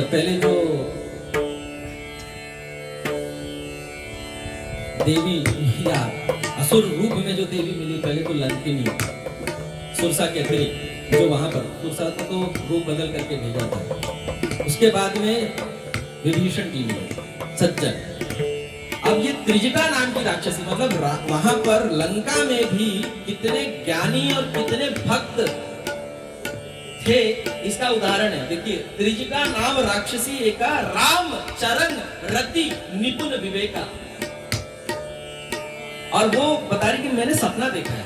पहले जो देवी या असुर रूप में जो देवी मिली, पहले तो लंकिनी सुरसा कहते हैं, जो वहां पर सुरसा को तो रूप बदल करके भेजा था। उसके बाद में विभीषण की सज्जन। अब ये त्रिजटा नाम की राक्षसी, मतलब वहां पर लंका में भी कितने ज्ञानी और कितने भक्त थे, इसका उदाहरण है। देखिए, त्रिजटा नाम राक्षसी एका राम चरण रति निपुण विवेका। और वो बता रही कि मैंने सपना देखा है,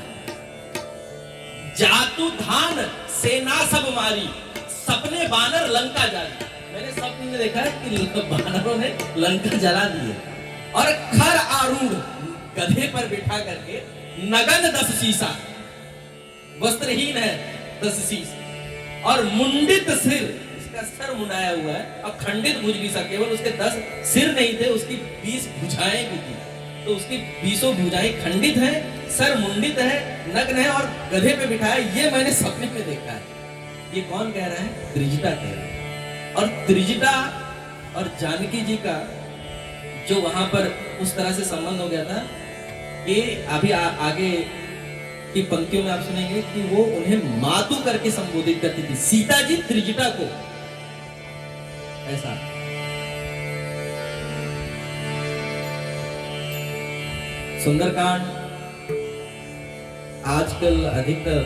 जातु धान सेना सब मारी, सपने बानर लंका जारी। मैंने सपने में देखा है कि बानरों ने लंका जला दी है। और खर आरूढ़, गधे पर बिठा करके, नगन 10 शीशा, वस्त्रहीन है 10 शीश, और मुंडित सिर, इसका सर मुंडाया हुआ है, और खंडित भुज भी सा, केवल उसके 10 सिर नहीं थे, उसकी 20 भुजाएं भी थी। तो उसकी 20 भुजाएं खंडित हैं, सर मुंडित है, नग्न है और गधे पे बिठाया। ये मैंने सपने में देखा है। ये कौन कह रहा है? त्रिजटा कह रहा है। और त्रिजटा और जानकी जी का जो वहां पर उस तरह से संबंध हो गया था, ये अभी आगे की पंक्तियों में आप सुनेंगे कि वो उन्हें मातु करके संबोधित करती थी, सीता जी त्रिजटा को। ऐसा सुंदरकांड आजकल अधिकतर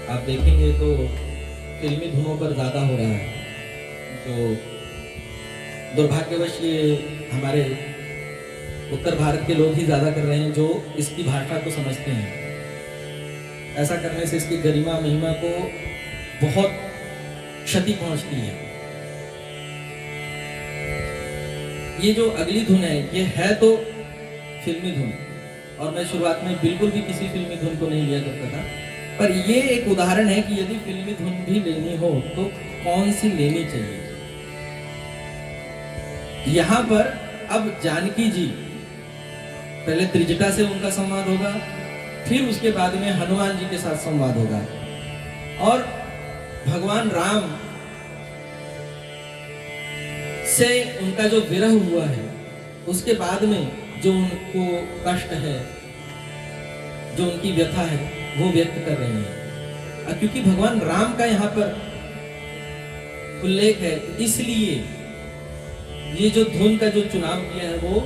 आप देखेंगे तो फिल्मी धुनों पर ज्यादा हो रहा है, जो दुर्भाग्यवश ये हमारे उत्तर भारत के लोग ही ज्यादा कर रहे हैं, जो इसकी भाषा को समझते हैं। ऐसा करने से इसकी गरिमा महिमा को बहुत क्षति पहुंचती है। ये जो अगली धुन है, ये है तो फिल्मी धुन, और मैं शुरुआत में बिल्कुल भी किसी फिल्मी धुन को नहीं लिया करता था, पर ये एक उदाहरण है कि यदि फिल्मी धुन भी लेनी हो तो कौन सी लेनी चाहिए। यहां पर अब जानकी जी, पहले त्रिजटा से उनका संवाद होगा, फिर उसके बाद में हनुमान जी के साथ संवाद होगा, और भगवान राम से उनका जो विरह हुआ है, उसके बाद में जो उनको कष्ट है, जो उनकी व्यथा है, वो व्यक्त कर रहे हैं। क्योंकि भगवान राम का यहाँ पर उल्लेख है, इसलिए ये जो धुन का जो चुनाव किया है, वो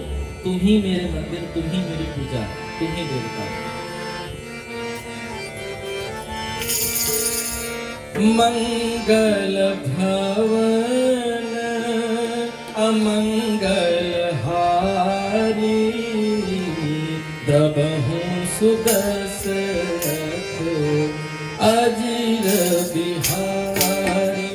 तुम ही मेरे मंदिर, तुम ही मेरी पूजा, तुम ही देवता। मंगल भवन अमंगल हारी, द्रबहु सुदशरथ अजिर बिहारी।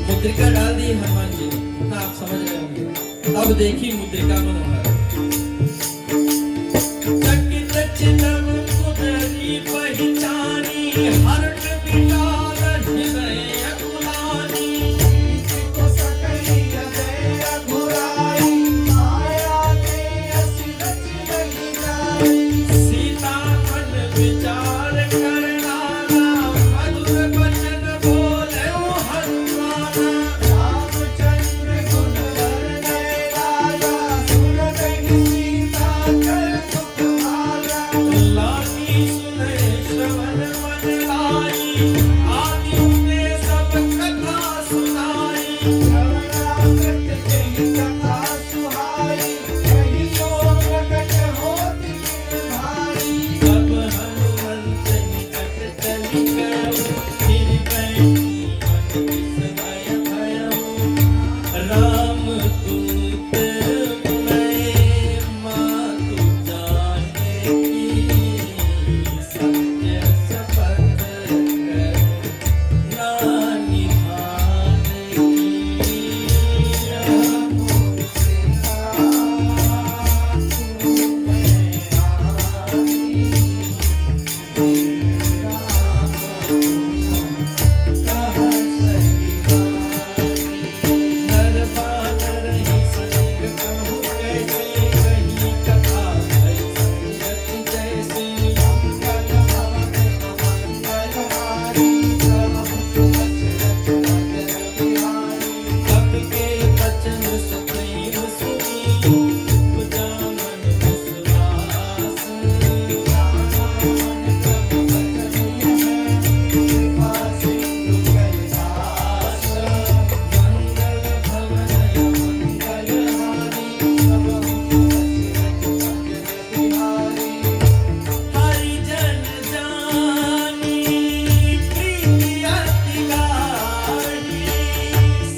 मुद्रिका डाल दी हनुमान जी ने, इतना आप समझ रहे होंगे। अब देखिए मुद्रिका मनोहर। चकित चितम कुदरी पहचानी, हर्ष विचार हृदय अकुलानी। को सकई हृदय अघुराई, माया के असी रच लगी जाई। सीता मन विचार करना, मधुर वचन बोले हनुमाना। रामचंद्र गुण वर्णय राजा, सुरगहि सीता कर सुख भागा। लागी सुने श्रवण मन लाई, आदि ने सब कथा सुनाई। श्रवणागत कही कथा सुहाई, कही सो प्रकट होति किन भाई। तब हनुमंत निकट चली गयो, फिर बैठी मन विस्मय भयो। राम दूत मुनय मातु जाने की, सत्य शपथ कर ना निभाने की। नर बानर ही संग कहु कैसे, कही कथा भई संगति जैसे। मंगल भवन मंगल हारी, प्रभु रच रच अजर बिहारी। सबके वचन सुप्रीम सुनी, उपजा मन विश्वास। मंगल भवन मंगल हारी, हरिजन जानी प्रीति अति गाढ़ी।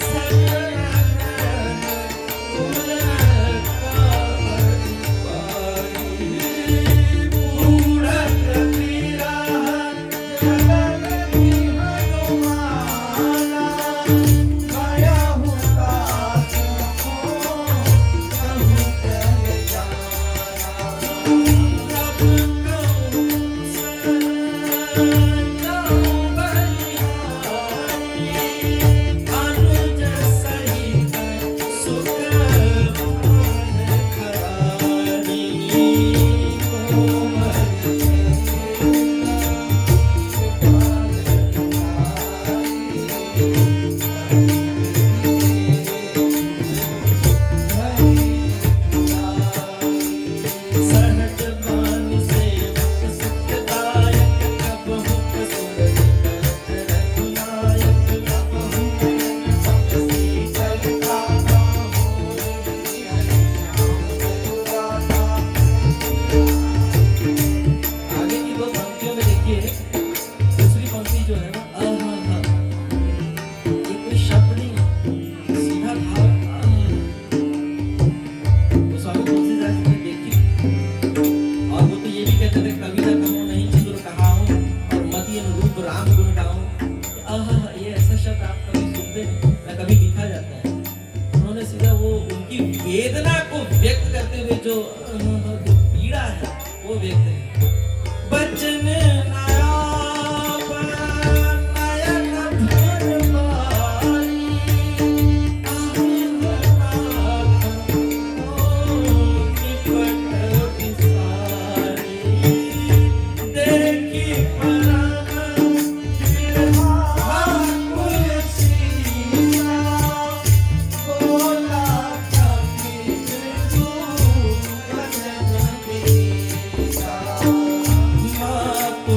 सकल कुल मूढ़ अनुज सहित सुख भवन करारी। सहज बानी सेवक सुखदायक, कबहु कसुर करत रघुनायक। शीतल काका हो वो उनकी वेदना को व्यक्त करते हुए जो पीड़ा है वो व्यक्त है। बचन नयन भरमाई, निपट बिसारी, देखी परान व्याकुल सीता, बोला कबीर तू भजन बीता। माँ तू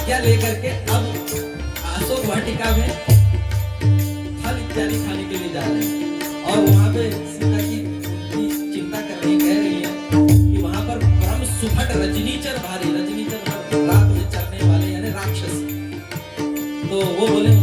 आज्ञा लेकर के अब अशोक वाटिका में फल इत्यादि खाने के लिए जा रहे हैं। और वहां पे सीता जी उनकी चिंता कर रही, कह रही है कि वहां पर परम सुभट रजनीचर भारी, रजनीचर मतलब रात में चरने वाले यानी राक्षस। तो वो बोले